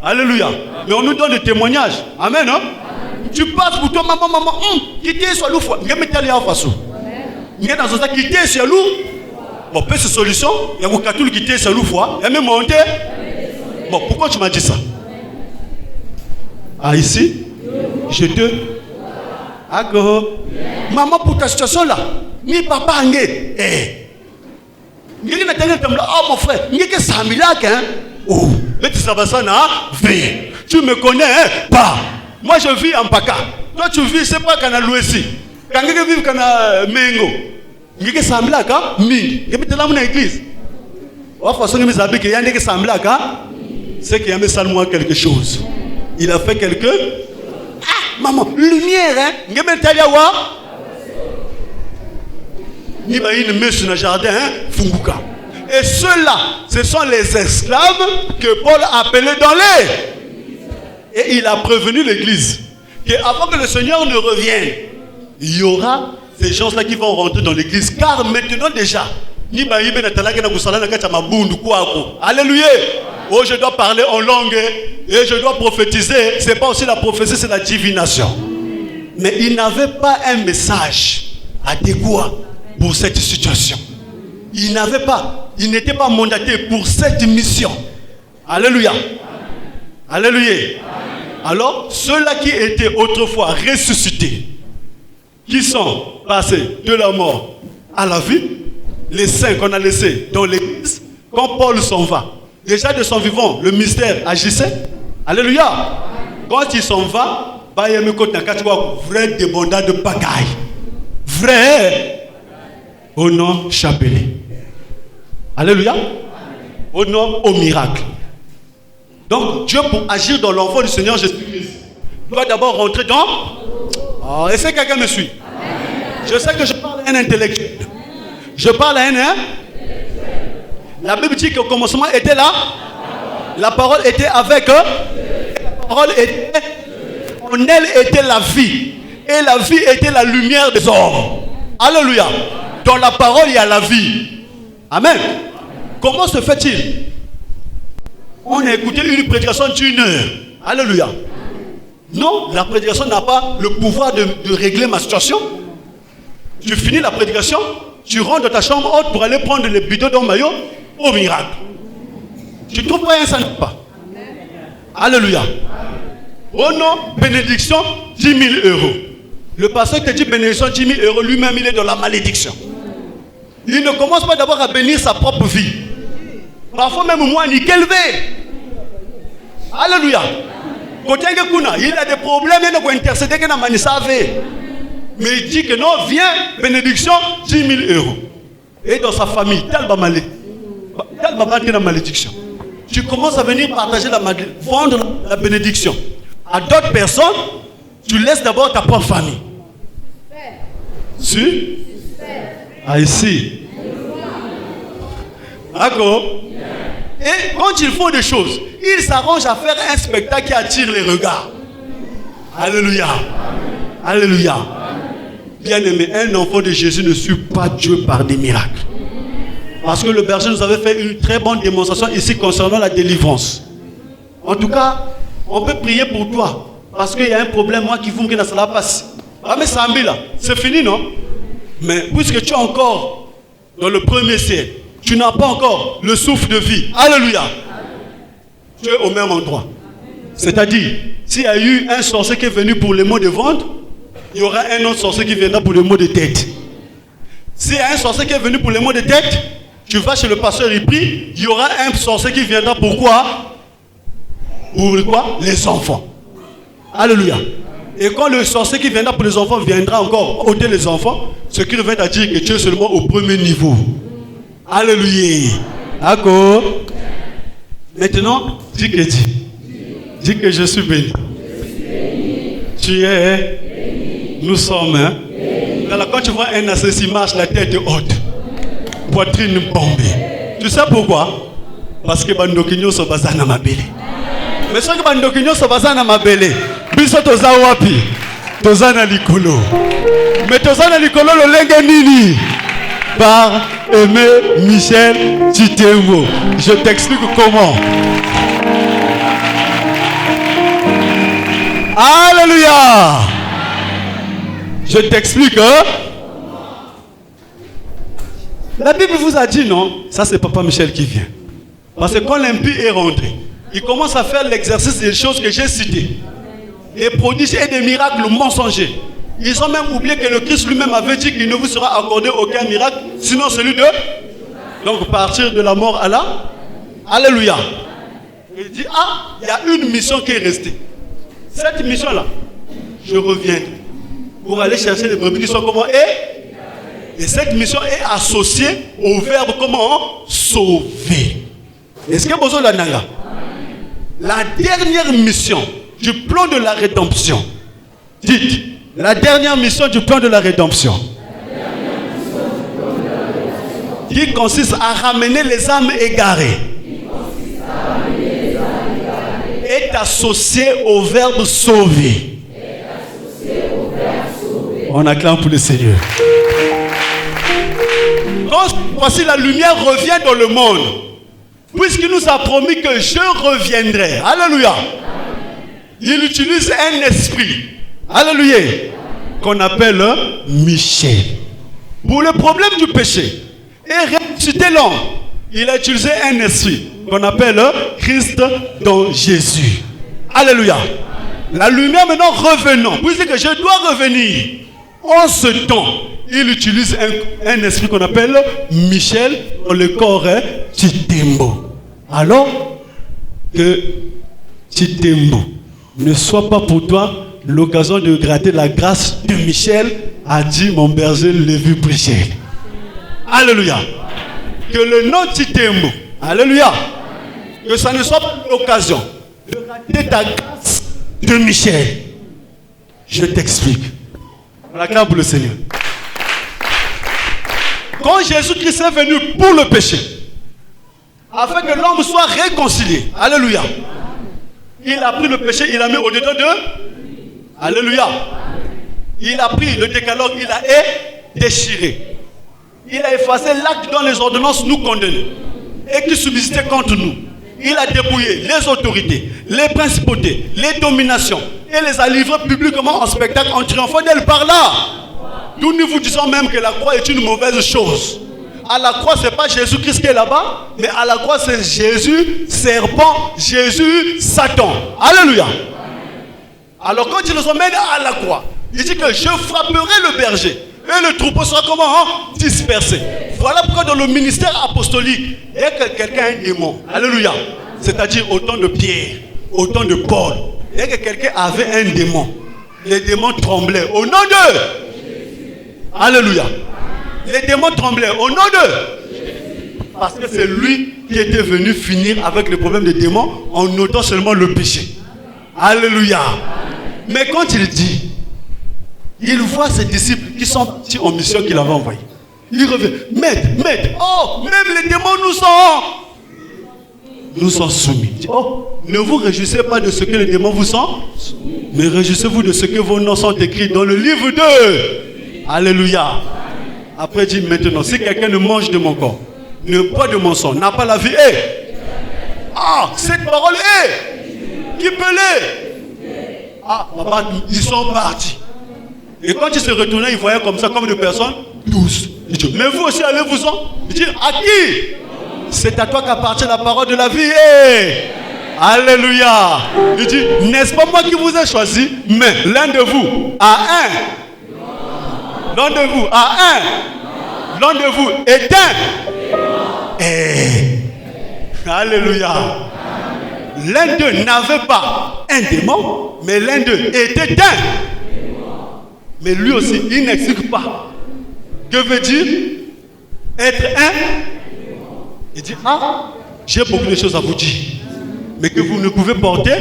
A: Alléluia. Mais on nous donne des témoignages. Amen. Tu passes pour toi, maman, qui t'est sur l'eau. Il y a dans ça qui t'est sur l'eau. Bon, peu de solution. Il y a un catholique qui t'est sur l'eau. Il y a même monté. Bon, pourquoi tu m'as dit ça? Ici, je te. Maman, pour ta situation là, ni papa angé. Mon frère, tu me connais pas. Moi je vis en Paka. Toi tu vis, c'est pas qu'en Louesi. Quand quelqu'un vit qu'en Mengo. Il y a Samblaka, mi. Il y a dans l'église. C'est qu'il y a seulement quelque chose. Il a fait quelque. Maman, lumière, il y a ni une messe dans le jardin, Funguka. Et ceux-là, ce sont les esclaves que Paul appelait dans les. Et il a prévenu l'église qu'avant que le Seigneur ne revienne, il y aura ces gens-là qui vont rentrer dans l'église. Car maintenant déjà, alléluia. Oh, je dois parler en langue et je dois prophétiser. Ce n'est pas aussi la prophétie, c'est la divination. Mais il n'avait pas un message adéquat pour cette situation. Il n'était pas mandaté pour cette mission. Alléluia. Alléluia. Alors, ceux-là qui étaient autrefois ressuscités, qui sont passés de la mort à la vie, les saints qu'on a laissés dans l'église, quand Paul s'en va, déjà de son vivant, le mystère agissait. Alléluia. Quand il s'en va, il y a vrai débondade de pagaille. Vrai. Au nom chapelé. Alléluia. Au nom au miracle. Donc Dieu, pour agir dans l'enfant du Seigneur Jésus-Christ, doit d'abord rentrer dans... Est-ce que quelqu'un me suit? Je sais que je parle à un intellectuel. Je parle à un... La Bible dit qu'au commencement était là. La parole était avec eux. La parole était... En elle était la vie. Et la vie était la lumière des hommes. Alléluia. Dans la parole, il y a la vie. Amen. Comment se fait-il? On a écouté une prédication d'1 heure. Alléluia. Non, la prédication n'a pas le pouvoir de régler ma situation. Tu finis la prédication, tu rentres dans ta chambre haute pour aller prendre le bidon dans le maillot au miracle. Tu ne trouves pas un ça pas. Alléluia. Oh non, bénédiction 10 000 euros. Le pasteur qui dit bénédiction 10 000 euros, lui-même il est dans la malédiction. Il ne commence pas d'abord à bénir sa propre vie. Parfois même moi, nickel V. Alléluia. Il a des problèmes, il a intercéder que mais il dit que non, viens, bénédiction 10 000 euros. Et dans sa famille, tel va malédiction. tu commences à venir partager la Madeleine, vendre la bénédiction. À d'autres personnes, tu laisses d'abord ta propre famille. Si? Ah, ici. D'accord? Et quand ils font des choses, ils s'arrangent à faire un spectacle qui attire les regards. Alléluia. Alléluia. Bien-aimé, un enfant de Jésus ne suit pas Dieu par des miracles. Parce que le berger nous avait fait une très bonne démonstration ici concernant la délivrance. En tout cas, on peut prier pour toi. Parce qu'il y a un problème, moi qui vous que ça passe. Ah mais Sambi là, c'est fini non? Mais puisque tu es encore dans le premier siècle, tu n'as pas encore le souffle de vie. Alléluia. Tu es au même endroit. C'est-à-dire, s'il y a eu un sorcier qui est venu pour les maux de ventre, il y aura un autre sorcier qui viendra pour les maux de tête. S'il y a un sorcier qui est venu pour les maux de tête, tu vas chez le pasteur, il prie, il y aura un sorcier qui viendra pour quoi? Pour quoi? Les enfants. Alléluia. Et quand le sorcier qui viendra pour les enfants viendra encore ôter les enfants, ce qui revient à dire que tu es seulement au premier niveau. Alléluia. D'accord. Maintenant, dis que dis. Dis que je suis béni. Tu es. Nous sommes. Hein? Alors, quand tu vois un assassin marche la tête haute, poitrine bombée. Tu sais pourquoi? Parce que Bandokinyo se basa na mabele. Mais ce que Bandokinyo se basa na mabele, biso toza wapi? Toza na likolo. Mais toza na likolo lo lenge nini? Par Aimé Michel Chitembo. Je t'explique comment. Alléluia. Je t'explique. Hein? La Bible vous a dit non. Ça c'est Papa Michel qui vient. Parce que quand l'impie est rentré, il commence à faire l'exercice des choses que j'ai citées. Des prodiges et des miracles mensongers. Ils ont même oublié que le Christ lui-même avait dit qu'il ne vous sera accordé aucun miracle, sinon celui de... Donc partir de la mort à la... Alléluia. Il dit, ah, il y a une mission qui est restée. Cette mission-là, je reviens pour aller chercher les brebis qui sont comment et cette mission est associée au verbe comment sauver. Est-ce que vous avez la dernière mission du plan de la rédemption? Dites, la dernière mission du plan de la rédemption. Qui consiste à ramener les âmes égarées. Est associé au verbe sauver. On acclame pour le Seigneur. Quand voici la lumière revient dans le monde, puisqu'il nous a promis que je reviendrai. Alléluia. Il utilise un esprit. Alléluia. Qu'on appelle Michel. Pour le problème du péché et ressusciter l'homme, il a utilisé un esprit qu'on appelle Christ dans Jésus. Alléluia. La lumière maintenant revenant, puisque je dois revenir en ce temps, il utilise un esprit qu'on appelle Michel dans le corps Chitembo. Alors que Chitembo ne soit pas pour toi l'occasion de gratter la grâce de Michel, a dit mon berger Lévi prêcher. Alléluia. Que le nom Chitembo, alléluia, que ça ne soit pas l'occasion de rater ta grâce de Michel. Je t'explique. On acclame pour le Seigneur. Quand Jésus-Christ est venu pour le péché, afin que l'homme soit réconcilié, alléluia, il a pris le péché, il l'a mis au-dedans de... Alléluia. Il a pris le décalogue, il a déchiré. Il a effacé l'acte dont les ordonnances nous condamnaient et qui subsistait contre nous. Il a dépouillé les autorités, les principautés, les dominations et les a livrés publiquement en spectacle en triomphant d'elle par là. Nous nous vous disons même que la croix est une mauvaise chose. À la croix, ce n'est pas Jésus-Christ qui est là-bas, mais à la croix, c'est Jésus, serpent, Jésus, Satan. Alléluia. Alors quand il nous emmène à la croix, il dit que je frapperai le berger et le troupeau sera comment dispersé. Voilà pourquoi dans le ministère apostolique, il y a que quelqu'un a un démon. Alléluia. C'est-à-dire autant de Pierre, autant de Paul. Il y a que quelqu'un avait un démon. Les démons tremblaient au nom de Jésus. Alléluia. Les démons tremblaient au nom de Jésus. Parce que c'est lui qui était venu finir avec le problème des démons en notant seulement le péché. Alléluia. Mais quand il dit, il voit ses disciples qui sont partis en mission qu'il avait envoyée. Il revient, maître, oh, même les démons nous sont soumis. Oh, ne vous réjouissez pas de ce que les démons vous sont, mais réjouissez-vous de ce que vos noms sont écrits dans le livre de... Alléluia. Après, il dit maintenant, si quelqu'un ne mange de mon corps, ne boit de mon sang, n'a pas la vie, cette parole qui peut l'être. Papa, ils sont partis. Et quand il se retournait, il voyait comme ça, comme des personnes douces. Il dit, mais vous aussi, allez-vous-en. Il dit, à qui? C'est à toi qu'appartient la parole de la vie. Alléluia. Il dit, n'est-ce pas moi qui vous ai choisi, mais l'un de vous a un. L'un de vous a un. L'un de vous est un. Alléluia. L'un d'eux n'avait pas un démon, mais l'un d'eux était un. Mais lui aussi, il n'explique pas. Que veut dire être un? Il dit, j'ai beaucoup de choses à vous dire, mais que vous ne pouvez porter.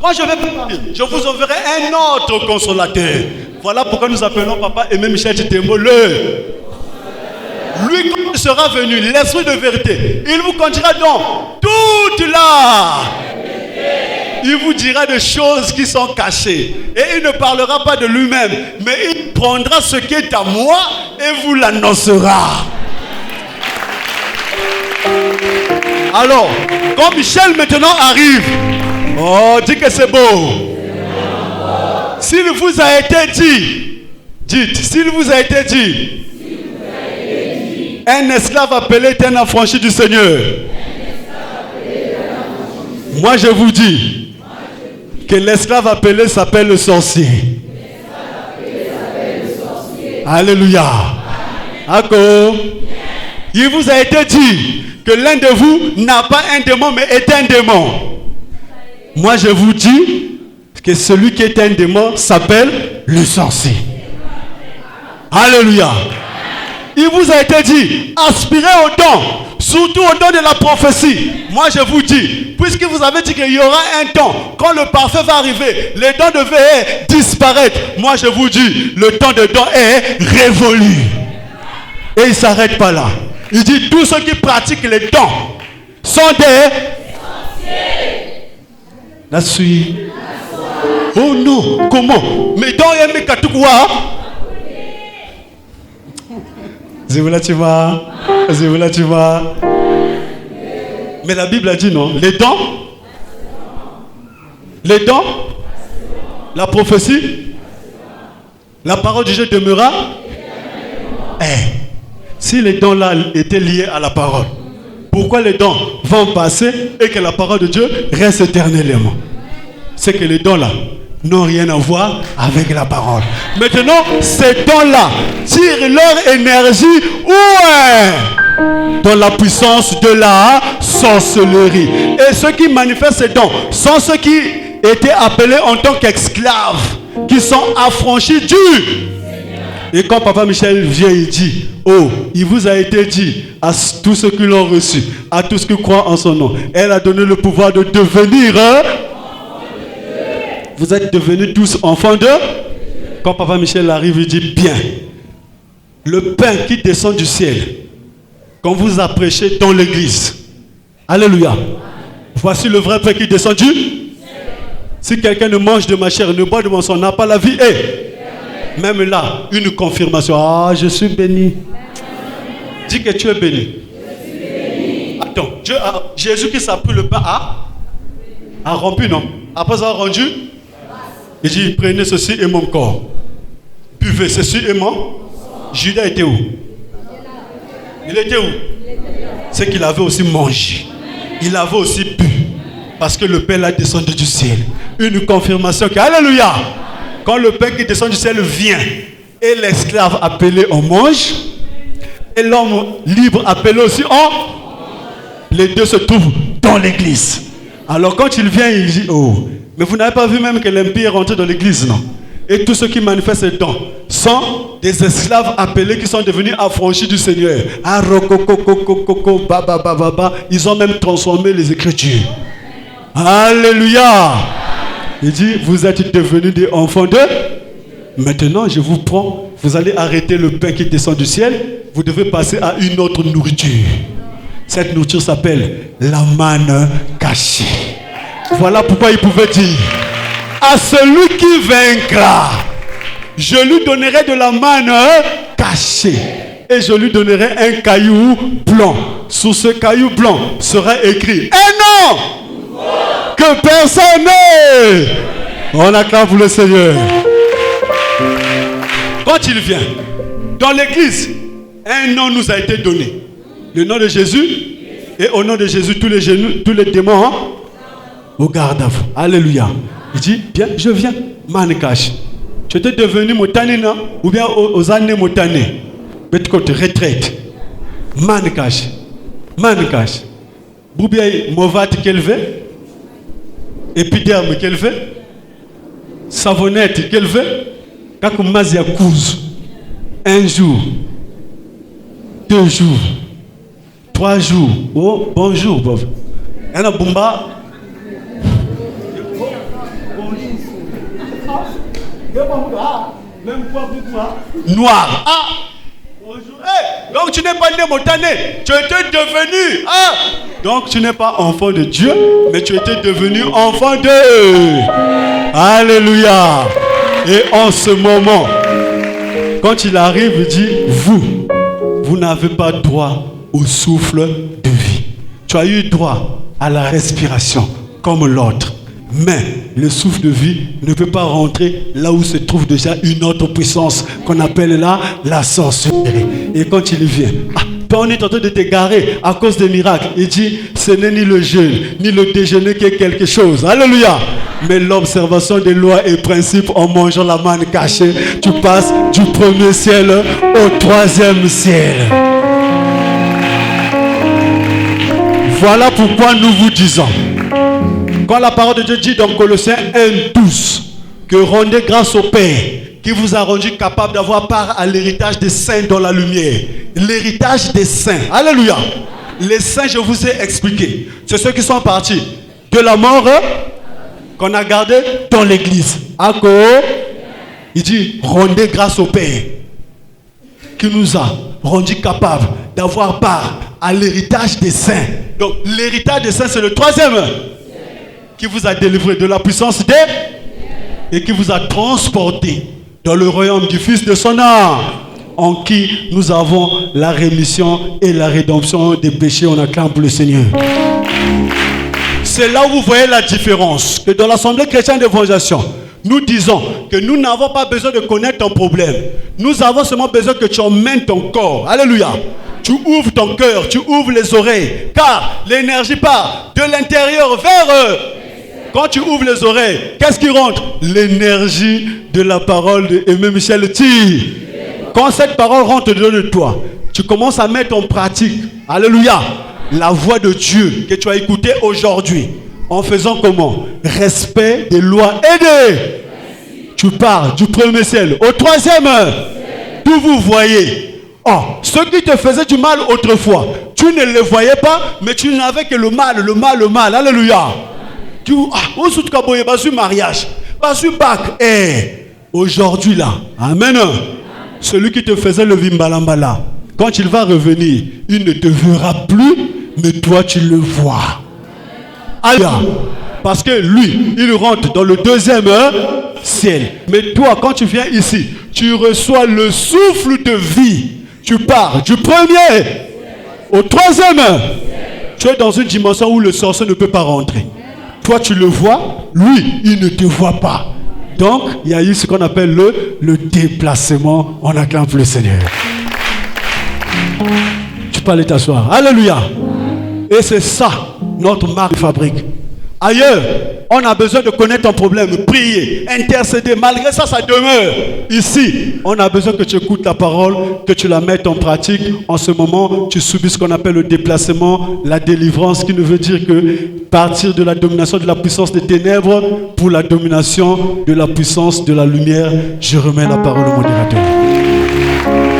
A: Quand je vais partir, je vous enverrai un autre consolateur. Voilà pourquoi nous appelons Papa Aimé Michel Chitembo lui, quand il sera venu, l'esprit de vérité, il vous conduira dans toute la... Il vous dira des choses qui sont cachées. Et il ne parlera pas de lui-même, mais il prendra ce qui est à moi et vous l'annoncera. Alors, quand Michel maintenant arrive, dis que c'est beau. S'il vous a été dit, dites, s'il vous a été dit, un esclave appelé est un affranchi du Seigneur. Moi je vous dis que l'esclave appelé s'appelle le sorcier. Alléluia. D'accord. Il vous a été dit que l'un de vous n'a pas un démon mais est un démon. Moi je vous dis que celui qui est un démon s'appelle le sorcier. Alléluia. Il vous a été dit, aspirez au don, surtout au don de la prophétie. Moi je vous dis, puisque vous avez dit qu'il y aura un temps, quand le parfait va arriver, les dons devaient disparaître. Moi je vous dis, le temps de don est révolu. Et il ne s'arrête pas là. Il dit, tous ceux qui pratiquent les dons sont des sorciers. La suite. Oh non, comment? Mais dons et mes katoukoua. Zéboula tu vas. Mais la Bible a dit non. Les dons, la prophétie, la parole du Dieu demeura. Si les dons là étaient liés à la parole, pourquoi les dons vont passer et que la parole de Dieu reste éternellement? C'est que les dons là n'ont rien à voir avec la parole. Maintenant, ces dons-là tirent leur énergie dans la puissance de la sorcellerie. Et ceux qui manifestent ces dons sont ceux qui étaient appelés en tant qu'esclaves, qui sont affranchis du... Et quand Papa Michel vient, il dit, il vous a été dit à tous ceux qui l'ont reçu, à tous ceux qui croient en son nom, elle a donné le pouvoir de devenir... Vous êtes devenus tous enfants de... Quand Papa Michel arrive, il dit, bien, le pain qui descend du ciel, quand vous a prêché dans l'église, alléluia, voici le vrai pain qui descend du ciel. Si quelqu'un ne mange de ma chair, ne boit de mon sang, n'a pas la vie, même là, une confirmation, je suis béni. Dis que tu es béni. Attends, Jésus qui s'est pris le pain a rompu, non? Après avoir rendu, il dit, prenez ceci et mon corps. Buvez ceci et mon... Judas était où? Il était où? C'est qu'il avait aussi mangé. Il avait aussi bu. Parce que le pain là descendu du ciel. Une confirmation que, alléluia, quand le pain qui descend du ciel vient, et l'esclave appelé on mange, et l'homme libre appelé aussi on... Les deux se trouvent dans l'église. Alors quand il vient, il dit, mais vous n'avez pas vu même que l'impie est rentré dans l'église, non? Et tous ceux qui manifestent ces dons sont des esclaves appelés qui sont devenus affranchis du Seigneur. Ils ont même transformé les Écritures. Alléluia. Il dit, vous êtes devenus des enfants de... Maintenant, je vous prends, vous allez arrêter le pain qui descend du ciel. Vous devez passer à une autre nourriture. Cette nourriture s'appelle la manne cachée. Voilà pourquoi il pouvait dire, à celui qui vaincra, je lui donnerai de la manne cachée. Et je lui donnerai un caillou blanc. Sur ce caillou blanc sera écrit un nom que personne n'est. On acclame pour le Seigneur. Quand il vient dans l'église, un nom nous a été donné. Le nom de Jésus. Et au nom de Jésus, tous les démons au garde à vous. Alléluia. Il dit, bien, je viens. Manikash. Tu étais devenu motane, non? Ou bien aux années motane. Bet côté retraite. Manikash. Manikash. Boubiaï movat kelve. Épiderme kelve. Savonnette kelve. Kakumazia kouz. Un jour. 2 jours. 3 jours. Oh, bonjour, Bob. Et la bomba. Noir. Ah! Bonjour. Hey, donc tu n'es pas né montané. Tu étais devenu. Ah! Donc tu n'es pas enfant de Dieu, mais tu étais devenu enfant de. Alléluia. Et en ce moment, quand il arrive, il dit, vous n'avez pas droit au souffle de vie. Tu as eu droit à la respiration comme l'autre. Mais le souffle de vie ne peut pas rentrer là où se trouve déjà une autre puissance qu'on appelle là la sorcellerie. Et quand il vient, on est en train de t'égarer à cause des miracles. Il dit, ce n'est ni le jeûne, ni le déjeuner qui est quelque chose. Alléluia. Mais l'observation des lois et principes en mangeant la manne cachée, tu passes du premier ciel au 3e ciel. Voilà pourquoi nous vous disons, quand la parole de Dieu dit dans Colossiens 1:12, que rendez grâce au Père qui vous a rendu capable d'avoir part à l'héritage des saints dans la lumière. L'héritage des saints. Alléluia. Les saints, je vous ai expliqué. C'est ceux qui sont partis de la mort qu'on a gardé dans l'église. Il dit, rendez grâce au Père qui nous a rendu capable d'avoir part à l'héritage des saints. Donc l'héritage des saints, c'est le 3e qui vous a délivré de la puissance des et qui vous a transporté dans le royaume du Fils de son âme, en qui nous avons la rémission et la rédemption des péchés. On acclame pour le Seigneur. C'est là où vous voyez la différence. Que dans l'Assemblée chrétienne d'évangélisation, nous disons que nous n'avons pas besoin de connaître ton problème. Nous avons seulement besoin que tu emmènes ton corps. Alléluia. Tu ouvres ton cœur, tu ouvres les oreilles. Car l'énergie part de l'intérieur vers eux. Quand tu ouvres les oreilles, qu'est-ce qui rentre? L'énergie de la parole de Aimé Michel tire. Quand cette parole rentre dedans de toi, tu commences à mettre en pratique, alléluia, la voix de Dieu que tu as écoutée aujourd'hui. En faisant comment? Respect des lois et des... Tu pars du premier ciel au 3e. D'où vous voyez. Oh, ceux qui te faisaient du mal autrefois, tu ne les voyais pas, mais tu n'avais que le mal, le mal, le mal. Alléluia. Tu mariage, aujourd'hui là, amen. Celui qui te faisait le vimbalambala, quand il va revenir, il ne te verra plus, mais toi tu le vois. Alléluia. Parce que lui, il rentre dans le 2e ciel. Mais toi, quand tu viens ici, tu reçois le souffle de vie. Tu pars du premier au 3e. Tu es dans une dimension où le sorcier ne peut pas rentrer. Toi, tu le vois, lui, il ne te voit pas. Donc, il y a eu ce qu'on appelle le déplacement. On acclame pour le Seigneur. Tu peux aller t'asseoir. Alléluia. Et c'est ça, notre marque de fabrique. Ailleurs, On a besoin de connaître ton problème, prier, intercéder. Malgré ça, ça demeure ici. On a besoin que tu écoutes la parole, que tu la mettes en pratique. En ce moment, tu subis ce qu'on appelle le déplacement, la délivrance, qui ne veut dire que partir de la domination de la puissance des ténèbres pour la domination de la puissance de la lumière. Je remets la parole au modérateur.